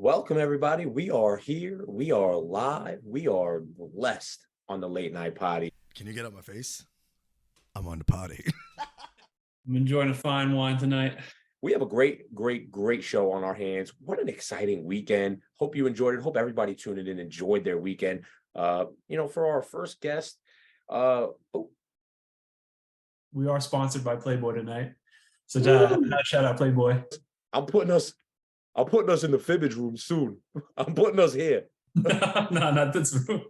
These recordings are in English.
Welcome, everybody. We are here. We are live. We are blessed on the late night potty. Can you get up my face? I'm on the potty. I'm enjoying a fine wine tonight. We have a great show on our hands. What an exciting weekend. Hope you enjoyed it. Hope everybody tuned in and enjoyed their weekend. For our first guest, We are sponsored by Playboy tonight. So shout out Playboy. I'm putting us in the fibbage room soon. I'm putting us here. No, not this room.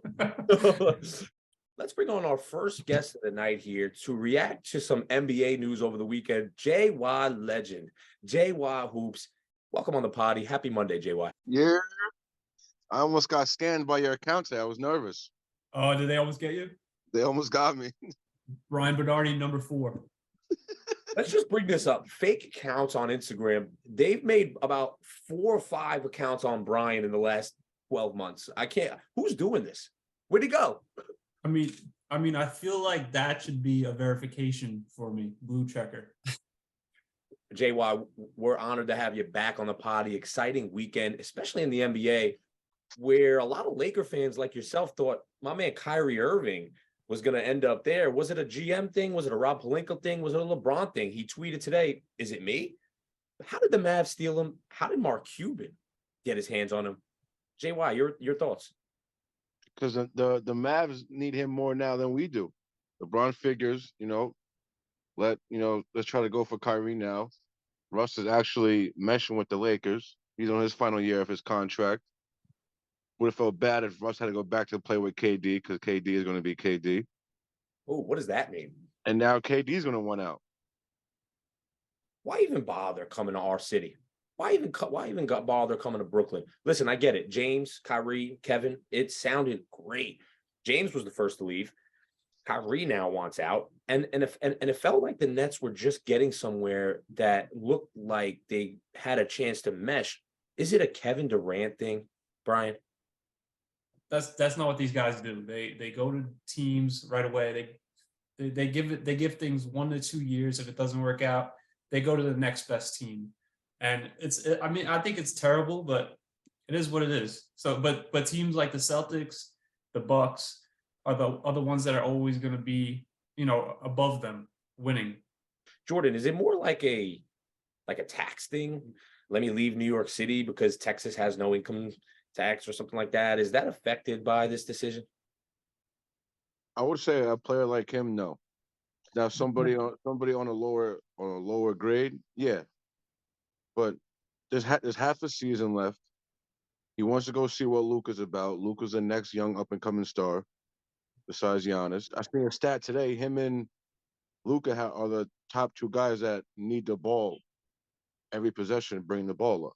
Let's bring on our first guest of the night here to react to some NBA news over the weekend. JY legend, JY Hoops. Welcome on the potty. Happy Monday, JY. Yeah, I almost got scanned by your account today. I was nervous. Oh, did they almost get you? They almost got me. Ryan Bernardi, number 4. Let's just bring this up. Fake accounts on Instagram. They've made about 4 or 5 accounts on Brian in the last 12 months. Who's doing this? Where'd he go? I mean, I feel like that should be a verification for me. Blue checker. JY, we're honored to have you back on the potty. Exciting weekend, especially in the NBA, where a lot of Laker fans like yourself thought my man Kyrie Irving was going to end up there. Was it a GM thing? Was it a Rob Pelinka thing? Was it a LeBron thing? He tweeted today, is it me? How did the Mavs steal him? How did Mark Cuban get his hands on him? JY, your thoughts? Because the Mavs need him more now than we do. LeBron figures, let's try to go for Kyrie now. Russ is actually meshing with the Lakers. He's on his final year of his contract. Would have felt bad if Russ had to go back to play with KD because KD is going to be KD. Oh, what does that mean? And now KD is going to want out. Why even bother coming to our city? Why even bother coming to Brooklyn? Listen, I get it. James, Kyrie, Kevin, it sounded great. James was the first to leave. Kyrie now wants out. And it felt like the Nets were just getting somewhere that looked like they had a chance to mesh. Is it a Kevin Durant thing, Brian? That's not what these guys do. They go to teams right away. They give things 1 to 2 years. If it doesn't work out, they go to the next best team. And I think it's terrible, but it is what it is. So, but teams like the Celtics, the Bucks are the ones that are always going to be, above them winning. Jordan, is it more like a tax thing? Let me leave New York City because Texas has no income tax or something like that. Is that affected by this decision? I would say a player like him, no. Now somebody on a lower grade, yeah. But there's half a season left. He wants to go see what Luka's about. Luka's the next young up-and-coming star, besides Giannis. I seen a stat today. Him and Luka are the top 2 guys that need the ball every possession, bring the ball up.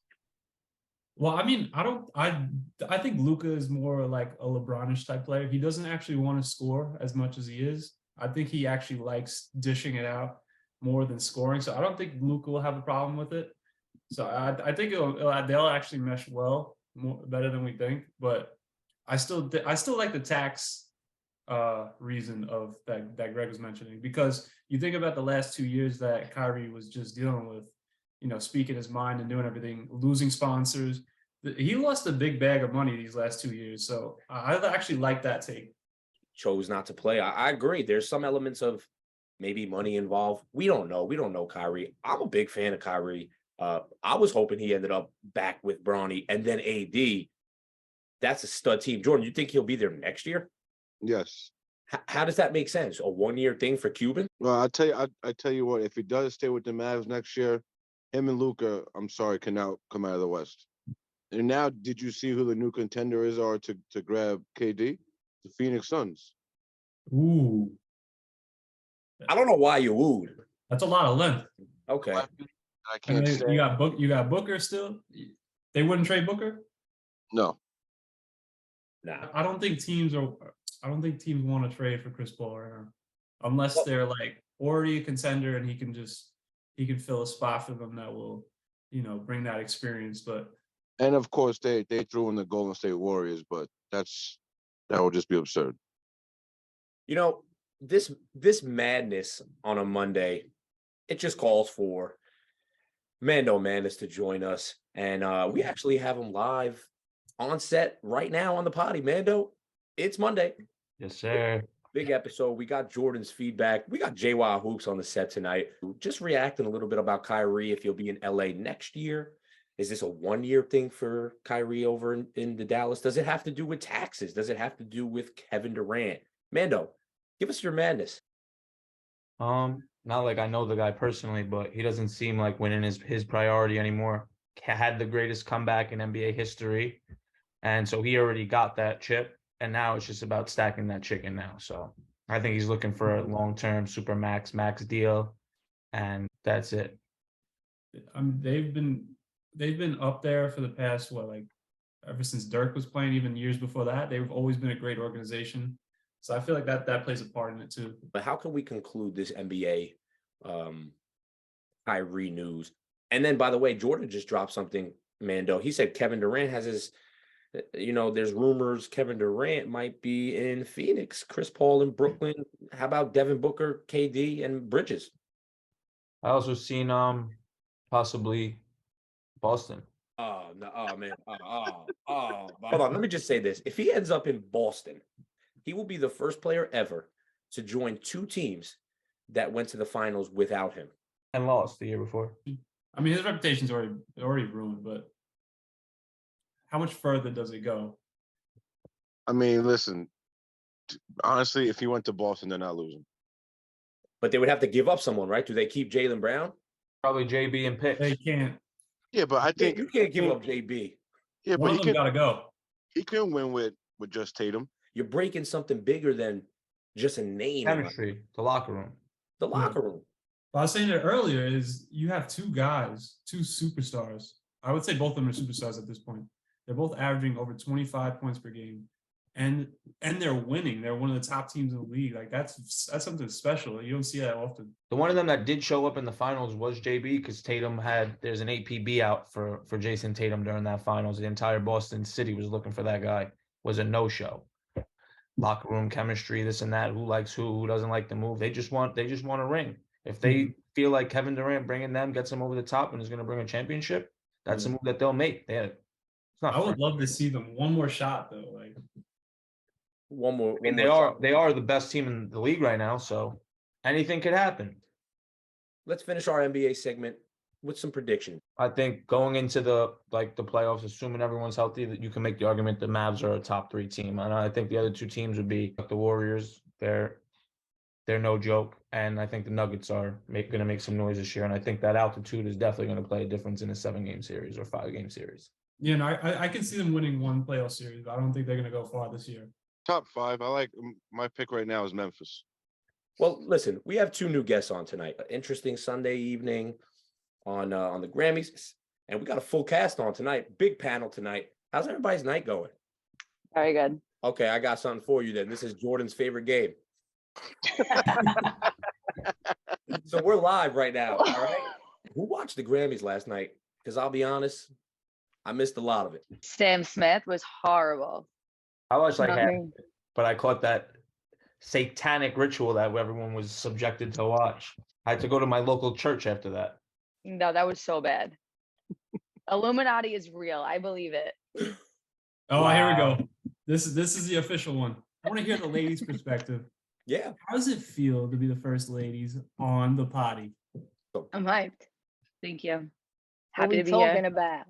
Well, I mean, I think Luka is more like a LeBronish type player. He doesn't actually want to score as much as he is. I think he actually likes dishing it out more than scoring. So I don't think Luka will have a problem with it. So I think they'll actually mesh better than we think. But I still like the tax reason of that Greg was mentioning, because you think about the last 2 years that Kyrie was just dealing with, speaking his mind and doing everything, losing sponsors. He lost a big bag of money these last 2 years. So I actually like that take. Chose not to play. I agree. There's some elements of maybe money involved. We don't know. We don't know Kyrie. I'm a big fan of Kyrie. I was hoping he ended up back with Bronny and then AD. That's a stud team. Jordan, you think he'll be there next year? Yes. How does that make sense? A 1-year thing for Cuban? Well, I tell you what, if he does stay with the Mavs next year, him and Luka, I'm sorry, can now come out of the West. And now, did you see who the new contenders are to grab KD? The Phoenix Suns. Ooh. I don't know why you wooed. That's a lot of length. Okay. I can't say. You got Booker still? They wouldn't trade Booker? No. Nah. I don't think teams want to trade for Chris Paul right now, unless they're like already a contender and he can fill a spot for them that will, bring that experience. And of course they threw in the Golden State Warriors, but that would just be absurd. This madness on a Monday, it just calls for Mando Madness to join us. And we actually have him live on set right now on the potty. Mando, it's Monday. Yes, sir. Big episode. We got Jordan's feedback. We got JY Hoops on the set tonight. Just reacting a little bit about Kyrie, if he'll be in LA next year. Is this a 1-year thing for Kyrie over in the Dallas? Does it have to do with taxes? Does it have to do with Kevin Durant? Mando, give us your madness. Not like I know the guy personally, but he doesn't seem like winning is his priority anymore. Had the greatest comeback in NBA history, and so he already got that chip, and now it's just about stacking that chicken now. So I think he's looking for a long-term super max deal, and that's it. I mean, they've been up there for the past ever since Dirk was playing, even years before that. They've always been a great organization. So I feel like that plays a part in it too. But how can we conclude this NBA Kyrie news? And then, by the way, Jordan just dropped something, Mando. He said Kevin Durant has his, there's rumors Kevin Durant might be in Phoenix, Chris Paul in Brooklyn. How about Devin Booker, KD, and Bridges? I also seen possibly Boston. Oh, no. Oh, man. Hold on. Let me just say this. If he ends up in Boston, he will be the first player ever to join 2 teams that went to the finals without him. And lost the year before. I mean, his reputation's already ruined, but how much further does it go? I mean, listen, honestly, if he went to Boston, they're not losing. But they would have to give up someone, right? Do they keep Jaylen Brown? Probably JB and picks. They can't. Yeah, but I think You can't give up JB. yeah, One but of them gotta go. he can win with just Tatum. You're breaking something bigger than just a name. Chemistry, the locker room. The locker room. But I was saying it earlier is you have 2 guys, 2 superstars. I would say both of them are superstars at this point. They're both averaging over 25 points per game. And they're winning. They're one of the top teams in the league. Like that's something special. You don't see that often. The one of them that did show up in the finals was JB, because Tatum there's an APB out for Jason Tatum during that finals. The entire Boston city was looking for that guy. Was a no-show. Locker room chemistry, this and that. Who likes who doesn't like the move. They just want a ring. If they feel like Kevin Durant bringing them gets them over the top and is going to bring a championship, that's a move that they'll make. I would love to see them one more shot though. Like One more. I mean, they are the best team in the league right now, so anything could happen. Let's finish our NBA segment with some predictions. I think going into the playoffs, assuming everyone's healthy, that you can make the argument the Mavs are a top 3 team. And I think the other 2 teams would be the Warriors. They're no joke. And I think the Nuggets are going to make some noise this year. And I think that altitude is definitely going to play a difference in a 7-game series or 5-game series. Yeah, no, I can see them winning one playoff series, but I don't think they're going to go far this year. Top 5. I like my pick right now is Memphis. Well, listen, we have 2 new guests on tonight. Interesting Sunday evening on the Grammys, and we got a full cast on tonight. Big panel tonight. How's everybody's night going? Very good. Okay, I got something for you then. This is Jordan's favorite game. So we're live right now. All right. Who watched the Grammys last night? Because I'll be honest, I missed a lot of it. Sam Smith was horrible. I watched like Not half, me. but I caught that satanic ritual that everyone was subjected to watch. I had to go to my local church after that. No, that was so bad. Illuminati is real. I believe it. Oh, Here we Wow. go. This is the official one. I want to hear the ladies' perspective. Yeah. How does it feel to be the first ladies on the potty? I'm hyped. Thank you. What Happy we to be talking here. about?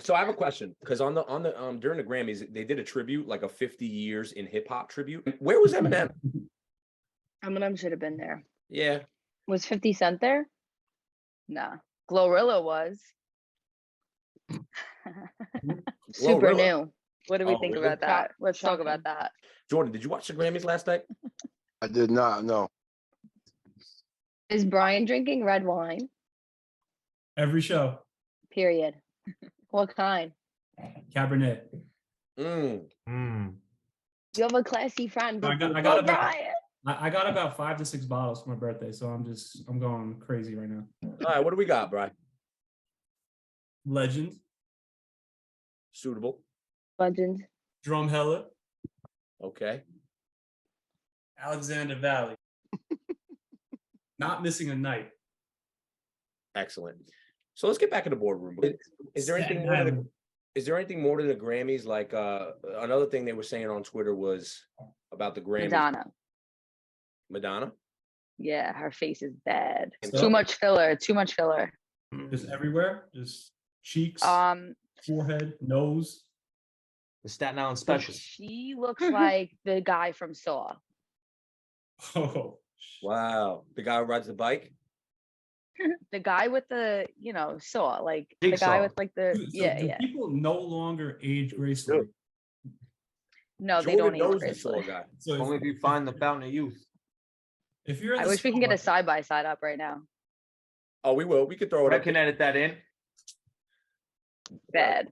So I have a question, because on the during the Grammys, they did a tribute, like a 50 years in hip hop tribute. Where was Eminem? Eminem should have been there. Yeah. Was 50 Cent there? Nah. Glorilla was. Super Glorilla? new. What do we Oh, think really? about that? Let's talk Shocking. about that. Jordan, did you watch the Grammys last night? I did not. No. Is Brian drinking red wine? Every show, Period. What kind? Cabernet. Mm. You have a classy friend. I got Go about- Brian. I got about 5 to 6 bottles for my birthday, so I'm going crazy right now. All right, what do we got, Brian? Legend, Suitable. Legend. Drumhella, Okay. Alexander Valley. Not missing a night. Excellent. So let's get back in the boardroom. Is there anything more to the, Staten is there anything more to the Grammys? Like another thing they were saying on Twitter was about the Grammys. Madonna. Yeah, her face is bad. So- Too much filler. Too much filler. Just everywhere, just cheeks, Um, forehead, nose. The Staten Island special. she looks like the guy from Saw. Oh, Wow. The guy who rides the bike. The guy with the, Saw, like the Jigsaw. guy with like the, do yeah. people no longer age gracefully? No, they Jordan don't age knows the gracefully. Saw guy. So Only if you find the fountain of youth. if you're in I the wish we can get a spotlight- side by side up right now. Oh, we will. We could throw it I up. can edit that in. Bad.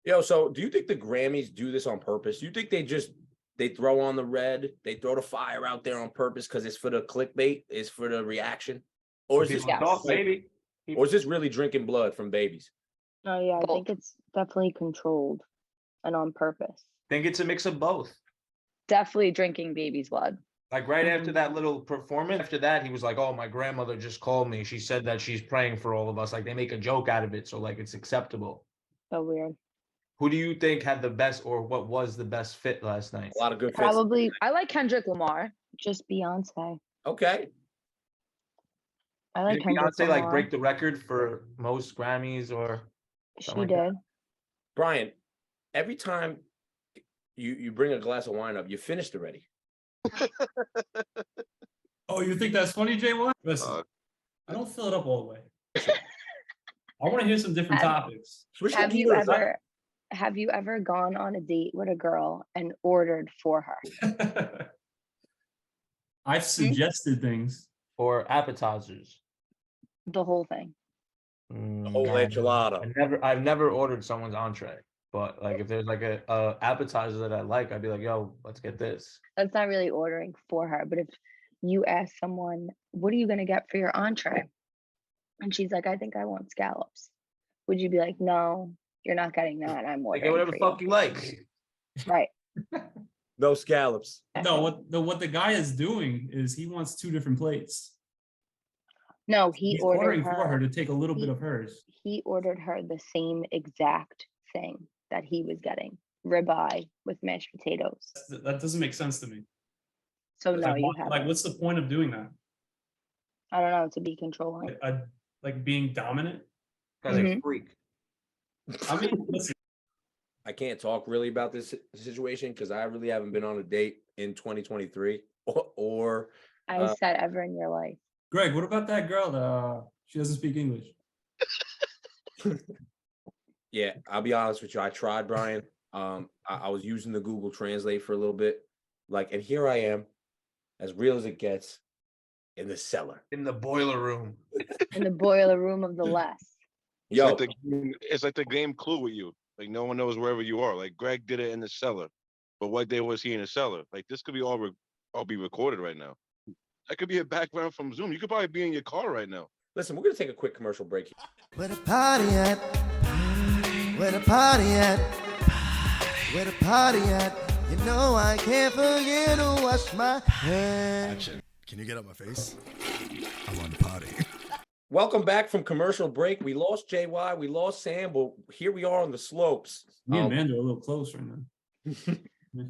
Yo, so do you think the Grammys do this on purpose? Do you think they throw on the red, they throw the fire out there on purpose because it's for the clickbait, it's for the reaction? Or is this People talk, maybe. or is this really drinking blood from babies? Oh yeah, I Both. think it's definitely controlled and on purpose. Think it's a mix of both. Definitely drinking baby's blood. Like right after that little performance, after that, he was like, "Oh, my grandmother just called me. She said that she's praying for all of us." Like they make a joke out of it, so like it's acceptable. So weird. Who do you think had the best, or what was the best fit last night? A lot of good fits. Probably I like Kendrick Lamar. just Beyonce. Okay. I like Did Kendrick Beyonce like Lamar. break the record for most Grammys or? She something like that? did. Brian, every time you bring a glass of wine up, you finished already. Oh, you think that's funny, J1? Listen, Uh, I don't fill it up all the way. I want to hear some different Have- topics. Switch the Have you keywords up. Have you ever gone on a date with a girl and ordered for her? I've suggested things. Or appetizers? The whole thing. whole No, enchilada. I've never ordered someone's entree, but like if there's like a appetizer that I like, I'd be like, "Yo, let's get this." That's not really ordering for her, but if you ask someone, what are you gonna get for your entree? And she's like, I think I want scallops. Would you be like, no, you're not getting that. I'm Like, ordering get whatever the for fuck you like. you. Right. No scallops. No, what the guy is doing is he wants two different plates. No, he He's ordered ordering for her her. to take a little bit He- of hers. He ordered her the same exact thing that he was getting. Ribeye with mashed potatoes. That doesn't make sense to me. So no, Like, you what- haven't. like, what's the point of doing that? I don't know, to be controlling. Like being dominant? Guy's a Mhm. freak. I mean, listen, I can't talk really about this situation because I really haven't been on a date in 2023 or I said ever in your life. Greg, what about that girl that she doesn't speak English? yeah, I'll be honest with you. I tried, Brian. I was using the Google Translate for a little bit. Like, and here I am, as real as it gets, in the cellar. In the boiler room. In the boiler room of the less. Yo, It's like the game Clue with you. Like no one knows wherever you are. Like Greg did it in the cellar, but what day was he in the cellar? Like this could be all be recorded right now. That could be a background from Zoom. You could probably be in your car right now. listen, we're gonna take a quick commercial break. Where the party at? Where the party at? Where the party at? You know I can't forget to wash my hands. Action. Can you get out my face? I'm on the party. Welcome back from commercial break. We lost JY, we lost Sam, but here we are on the slopes. Me and Amanda are a little close right now.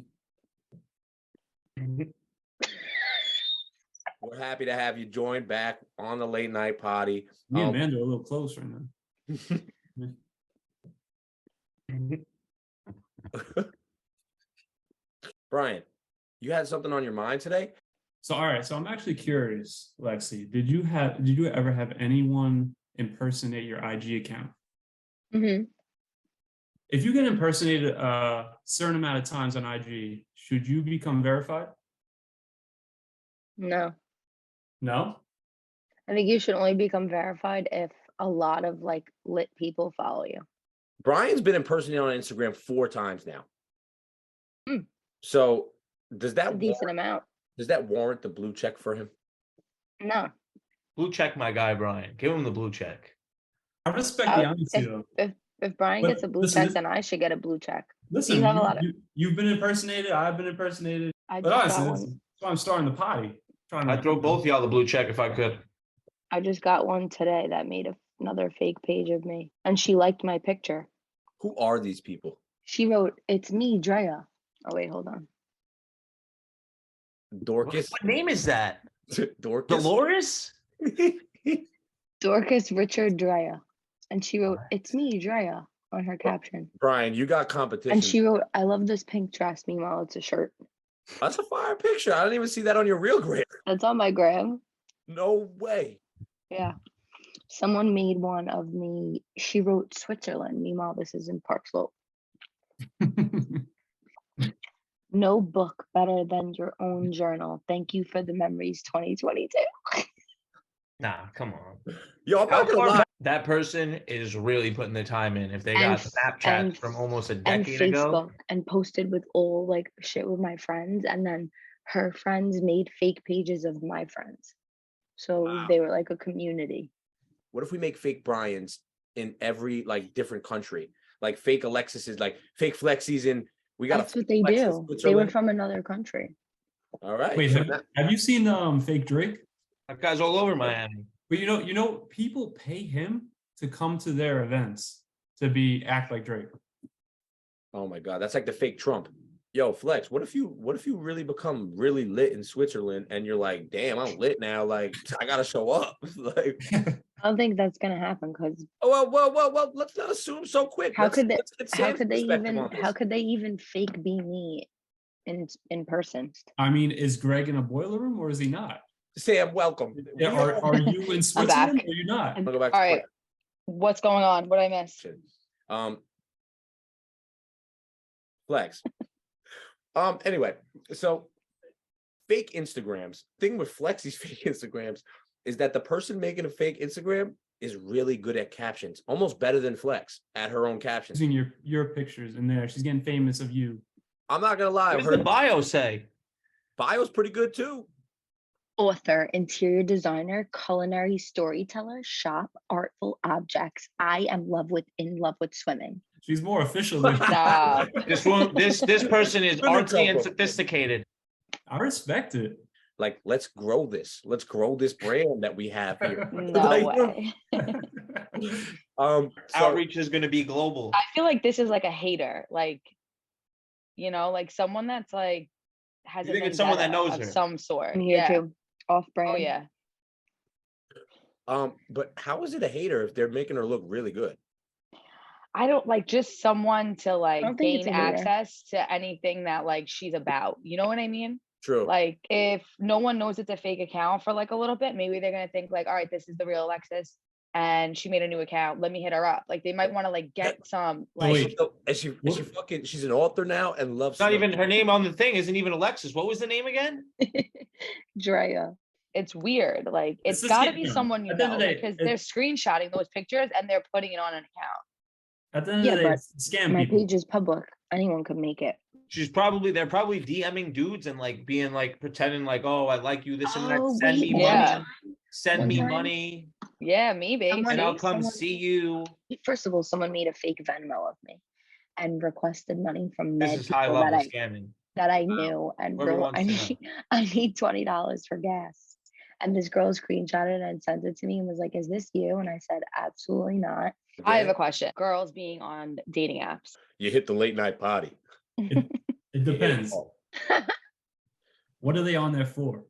We're happy to have you join back on the late night potty. Me and Amanda are a little close right now. Brian, you had something on your mind today? So all right, so I'm actually curious, Lexi. Did you ever have anyone impersonate your IG account? Hmm. If you get impersonated a certain amount of times on IG, should you become verified? No. No? I think you should only become verified if a lot of like lit people follow you. Brian's been impersonated on Instagram 4 times now. Hmm. So does A that decent amount. does that warrant the blue check for him? No. Blue check my guy, Brian. Give him the blue check. I respect the honesty though. If Brian But gets a blue listen, check, then I should get a blue check. Listen, You have a lot of- you've been impersonated, I've been impersonated. I But just honestly, got that's one. why I'm starting the potty. Trying to I'd throw both y'all the blue check if I could. I just got one today that made another fake page of me, and she liked my picture. Who are these people? She wrote, "It's me, Drea." Oh wait, hold on. Dorcas? What name is that? Dorcas? Dolores? Dorcas Richard Drea, and she wrote, "It's me, Drea," on her caption. Brian, you got competition. And she wrote, "I love this pink dress." Meanwhile, it's a shirt. That's a fire picture. I didn't even see that on your real gram. That's on my gram. No way. Yeah. Someone made one of me. She wrote Switzerland. Meanwhile, this is in Park Slope. No book better than your own journal. Thank you for the memories, 2022. Nah, come on. Yo, I'm How not gonna far lie. back- That person is really putting the time in. If they got Snapchat from almost a And decade Facebook ago. and posted with all like shit with my friends, and then her friends made fake pages of my friends. So Wow. they were like a community. What if we make fake Brian's in every like different country? Like fake Alexis's, like fake Flexi's in. We got That's what they Flex in do. They were Switzerland. from another country. All right. Wait, so have you seen fake Drake? That guy's all over Miami. But you know, people pay him to come to their events to act like Drake. oh my God, that's like the fake Trump. Yo, Flex, what if you really become really lit in Switzerland and you're like, damn, I'm lit now. Like, I gotta show up. Like, I don't think that's gonna happen because oh well, let's not assume so quick. how Let's- could they? let's get How Sam's could they perspective even? on How this. could they even fake be me in person? I mean, is Greg in a boiler room or is he not? Sam, welcome. Yeah, are you in Switzerland back. or are you not? I'm gonna go back to All right. What's going on? What I missed? question. Flex. Anyway, so fake Instagrams. Thing with Flexy's fake Instagrams is that the person making a fake Instagram is really good at captions, almost better than Flex at her own captions. Using your pictures in there. She's getting famous of you. I'm not gonna lie, What does the bio say? bio's pretty good too. Author, interior designer, culinary storyteller, shop, artful objects. I am in love with swimming. She's more official than Nah. This person is Swimming artsy and couple. sophisticated. I respect it. Like, let's grow this. Let's grow this brand that we have here. No Like, way. So, Outreach is going to be global. I feel like this is like a hater, like, you know, like someone that's like has You a think it's someone that vendetta knows of her? some sort. I'm here Yeah. too. Off brand. Oh yeah. but how is it a hater if they're making her look really good? I don't like just someone to like don't think gain it's a hater. access to anything that like she's about. You know what I mean? True. Like if no one knows it's a fake account for like a little bit, maybe they're gonna think like, all right, this is the real Alexis, and she made a new account. Let me hit her up. Like they might want to like get some like. Wait. Is she fucking? She's an author now and loves. It's not even swimming. her name on the thing. Isn't even Alexis. What was the name again? Drea. It's weird. Like It's it's a got to scam. be someone you At the end know of the day, because it- they're screenshotting those pictures and they're putting it on an account. At the end Yeah, of the day, but it's scam My people. page is public. Anyone could make it. They're probably DMing dudes and like being like pretending like, oh, I like you, this and that. Oh, Send me wait, yeah. money. Send One me time- money, Yeah, maybe. Someone- and I'll See? come someone- see you. First of all, someone made a fake Venmo of me and requested money from This mad is high people level that scamming. I knew and Whoever wrote, wants to know. I need $20 for gas. And this girl screenshotted it and sent it to me and was like, "Is this you?" And I said, "Absolutely not." I have a Again, question. Girls being on dating apps. you hit the late night party. It depends. What are they on there for?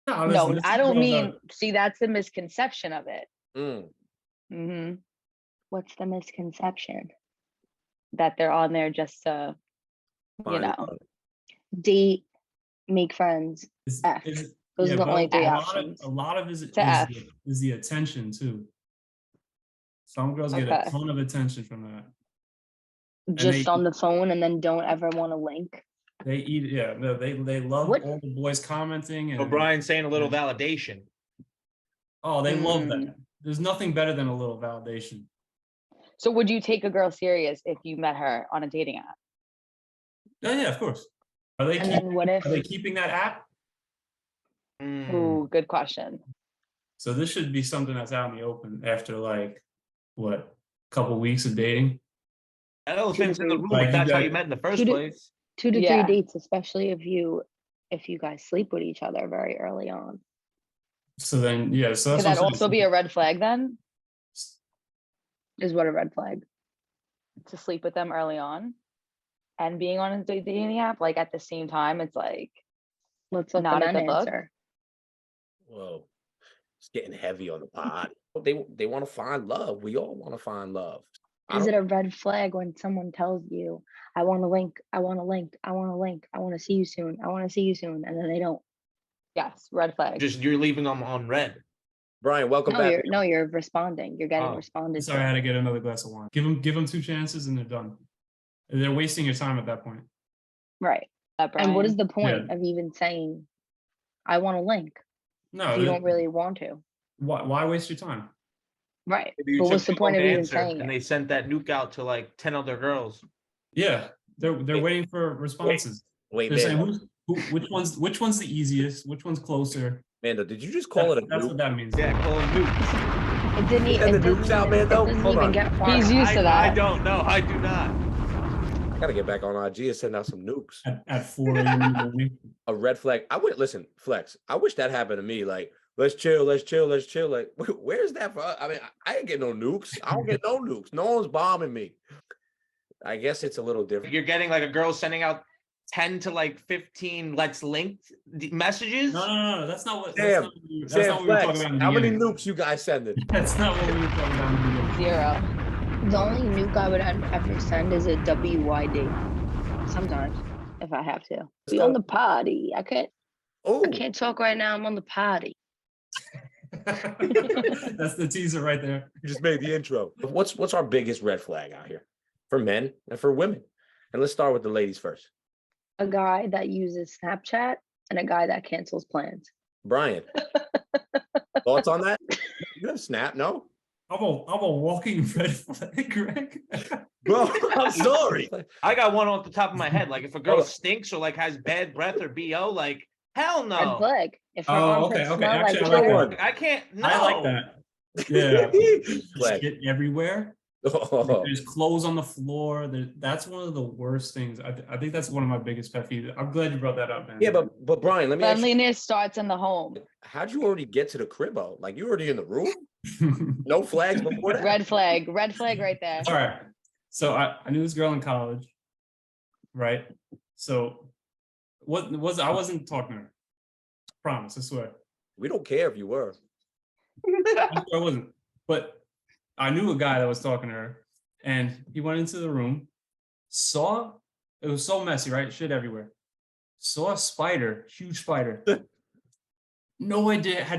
No, listen, I don't girls mean. See, that's the misconception of it. Mm. Hmm. What's the misconception? That they're on there just to, you Fine. know. Date, make friends. Is- F. is- Those are the but only three a lot options. a lot of it To F. is the attention too. Some girls get a Okay. ton of attention from that. Just they- on the phone and then don't ever want to link. They eat, yeah, no, they love What- all the boys commenting and O'Brien's saying a little validation. oh, they love Mm. that. There's nothing better than a little validation. So would you take a girl serious if you met her on a dating app? Yeah, of course. Are they And keep, then what if are they keeping that app? Mm. Ooh, good question. So this should be something that's out in the open after like what, couple weeks of dating. That elephant's in the room. Like, If you that's how got- you met in the first Two to- place. 2 to Yeah. 3 dates, especially if you guys sleep with each other very early on? So then, yeah, so Could that's that what I'm also saying. be a red flag then? is what a red flag. to sleep with them early on and being on a dating app, like at the same time, it's like Let's let the not a men good look. answer. Whoa, it's getting heavy on the pod. They want to find love. We all want to find love. Is it a red flag when someone tells you, I want to link, I want to link, I want to link, I want to see you soon, I want to see you soon, and then they don't? Yes, red flag. Just you're leaving them on red. Brian, welcome No, back. you're responding. You're getting Oh, responded Sorry, I had to. to get another glass of wine. Give them 2 chances and they're done. They're wasting your time at that point. Right. That And what is Brian. the point of even saying, I want to link, No, if you don't really want to? why waste your time? Right. Maybe you But took what's the too long point to of even answer, saying and it? they sent that nuke out to like 10 other girls. Yeah, they're waiting for responses. Wait, They're saying Mando, which one's the easiest, which one's closer. Mando, did you just call it a That's what nuke? that means. Yeah, call them nukes. It didn't, You had the nukes out, man, though? it doesn't Hold even on. get far. He's used to I that. don't know. I do not. I gotta get back on IG and send out some nukes. At 4 a.m. in the morning. A red flag. I would listen, Flex. I wish that happened to me. Like, let's chill, let's chill, let's chill. Like, where's that for? I mean, I ain't get no nukes. I don't get no nukes. No one's bombing me. I guess it's a little different. You're getting like a girl sending out 10 to like 15 let's link messages. No. That's not what. Sam, That's Sam, not what we were Flex, talking about in the how many beginning. nukes you guys sending? That's not what we were talking about in the beginning. 0. The only nuke I would ever send is a WYD. Sometimes, if I have to. Be on the party. I Oh, can't talk right now. I'm on the party. That's the teaser right there. you just made the intro. What's our biggest red flag out here for men and for women? And let's start with the ladies first. A guy that uses Snapchat and a guy that cancels plans. Brian, thoughts on that? You have Snap, no? I'm a walking red flag, Greg. Bro, I'm sorry. I got one off the top of my head. Like if a girl Oh. stinks or like has bad breath or BO, like hell Red no. flag. If her Oh, armpits okay. smell Actually, I like like chicken, that. I can't. No. I like that. Yeah. Flag. Shit everywhere. Oh. There's clothes on the floor. That's one of the worst things. I think that's one of my biggest pet peeves. I'm glad you brought that up, man. Yeah, but Brian, let me ask you, Cleanliness starts in the home. how'd you already get to the cribbo? Like you already in the room? No flags before that? Red flag right there. All right. So I knew this girl in college, right? So I wasn't talking to her. Promise, I swear. We don't care if you were. I wasn't. But I knew a guy that was talking to her, and he went into the room, saw it was so messy, right? Shit everywhere. Saw a spider, huge spider. Had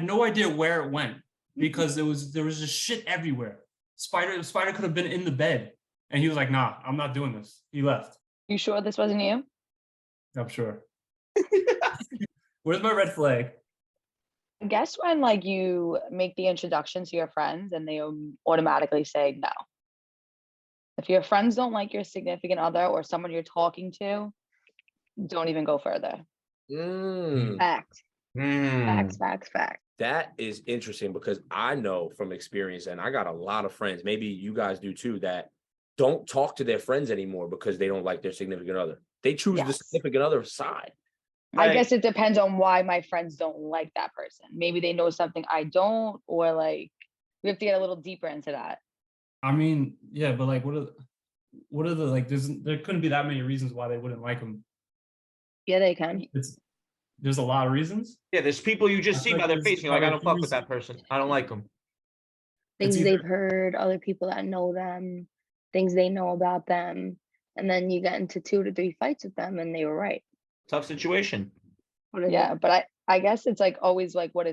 no idea where it went because there was just shit everywhere. Spider could have been in the bed. And he was like, nah, I'm not doing this. He left. You sure this wasn't you? I'm sure. Where's my red flag? I guess when like you make the introduction to your friends and they automatically say no. If your friends don't like your significant other or someone you're talking to, don't even go further. facts. Mm. Facts. That is interesting because I know from experience, and I got a lot of friends, maybe you guys do too, that don't talk to their friends anymore because they don't like their significant other. They choose the Yes. significant other side. I guess it depends on why my friends don't like that person. Maybe they know something I don't, or like we have to get a little deeper into that. I mean, yeah, but like, what are the like? There couldn't be that many reasons why they wouldn't like him. Yeah, they can. There's a lot of reasons. Yeah, there's people you just I see feel by like their there's face. And you're like, I other don't fuck with cues. that person. I don't like them. Things It's they've either- heard, other people that know them, things they know about them. And then you get into 2 to 3 fights with them and they were right. Tough situation. What is Yeah, it? but I guess it's like always like what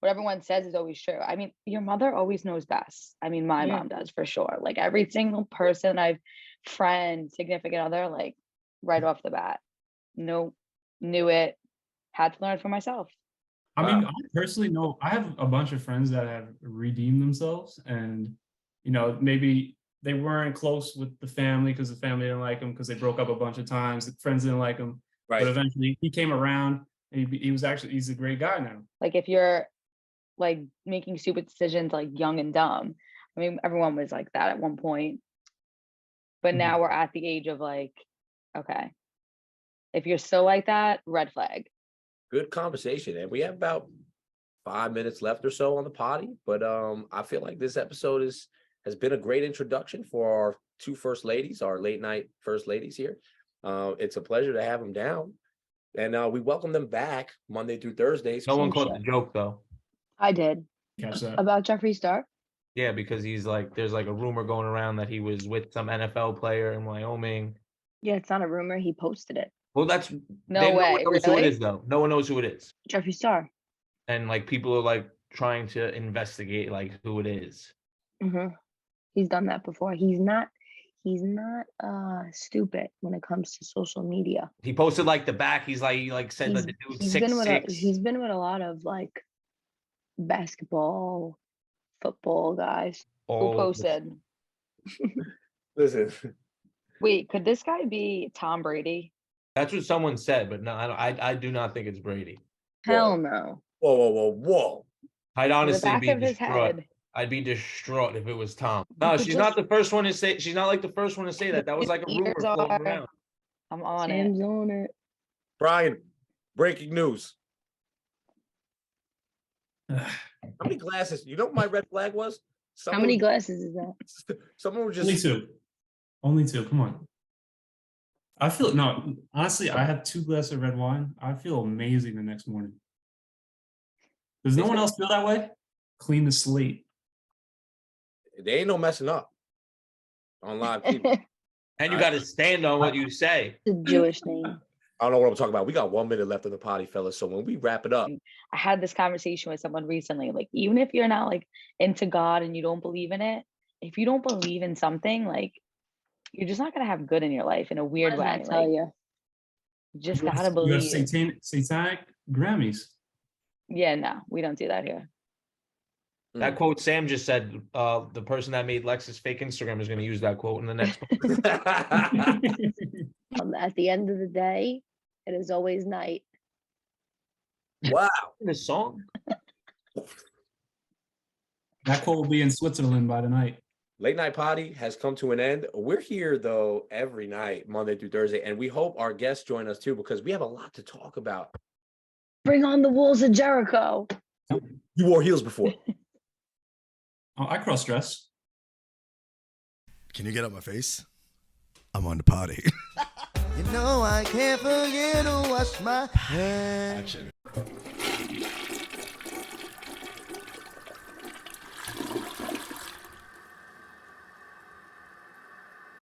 everyone says is always true. I mean, your mother always knows best. I mean, my Yeah. mom does for sure. Like every single person friend, significant other, like right off the bat, knew it, had to learn for myself. I mean, I personally know I have a bunch of friends that have redeemed themselves, and maybe they weren't close with the family because the family didn't like them because they broke up a bunch of times. The friends didn't like him, Right. but eventually he came around. And he's a great guy now. Like if you're like making stupid decisions like young and dumb. I mean, everyone was like that at one point. But Mhm. now we're at the age of like, okay, if you're still like that, red flag. Good conversation. And we have about 5 minutes left or so on the potty. But I feel like this episode is has been a great introduction for our two first ladies, our late night first ladies here. It's a pleasure to have them down. And we welcome them back Monday through Thursdays. No one Same caught shit. the joke though. I did. Catch that. About Jeffree Star. Yeah, because he's like, there's like a rumor going around that he was with some NFL player in Wyoming. Yeah, it's not a rumor. He posted it. Well, that's No one way, knows who it really? is though. No one knows who it is, Jeffree Star. and like people are like trying to investigate like who it is. Hmm. He's done that before. He's not stupid when it comes to social media. He posted like the back. He said that the dude's He's 6'6". he's been with a lot of like basketball, football guys. Who All of this- posted? Listen, Wait, could this guy be Tom Brady? That's what someone said, but no, I do not think it's Brady. Hell no. whoa. I'd The honestly back be of his distraught. head. I'd be distraught if it was Tom. No, could she's not just- the first one to say. She's not like the first one to say that. That was like a rumor Ears floating are- around. I'm on Sam's it. on it. Brian, breaking news. Ugh. How many glasses? You know what my red flag was? How many glasses is that? Someone was Only just two. Only two. Come on. I feel no. Honestly, I had 2 glasses of red wine. I feel amazing the next morning. Does no one else feel that way? Clean the slate. there ain't no messing up on live TV. And you got to stand on what you say. It's a Jewish name. I don't know what I'm talking about. We got 1 minute left in the potty, fellas. So when we wrap it up, I had this conversation with someone recently. Like, even if you're not like into God and you don't believe in it, if you don't believe in something, like you're just not gonna have good in your life in a weird What way. does that tell Like, you? you just You have- gotta You have believe. satanic Grammys. Yeah, no, we don't do that here. That quote Sam just said, the person that made Lex's fake Instagram is going to use that quote in the next. At the end of the day, it is always night. wow. This song. That quote will be in Switzerland by the night. Late Night Potty has come to an end. We're here though every night, Monday through Thursday, and we hope our guests join us too because we have a lot to talk about. Bring on the wolves of Jericho. You wore heels before. Oh, I cross dress. Can you get up my face? I'm on the potty. You know I can't forget to wash my hands. Action.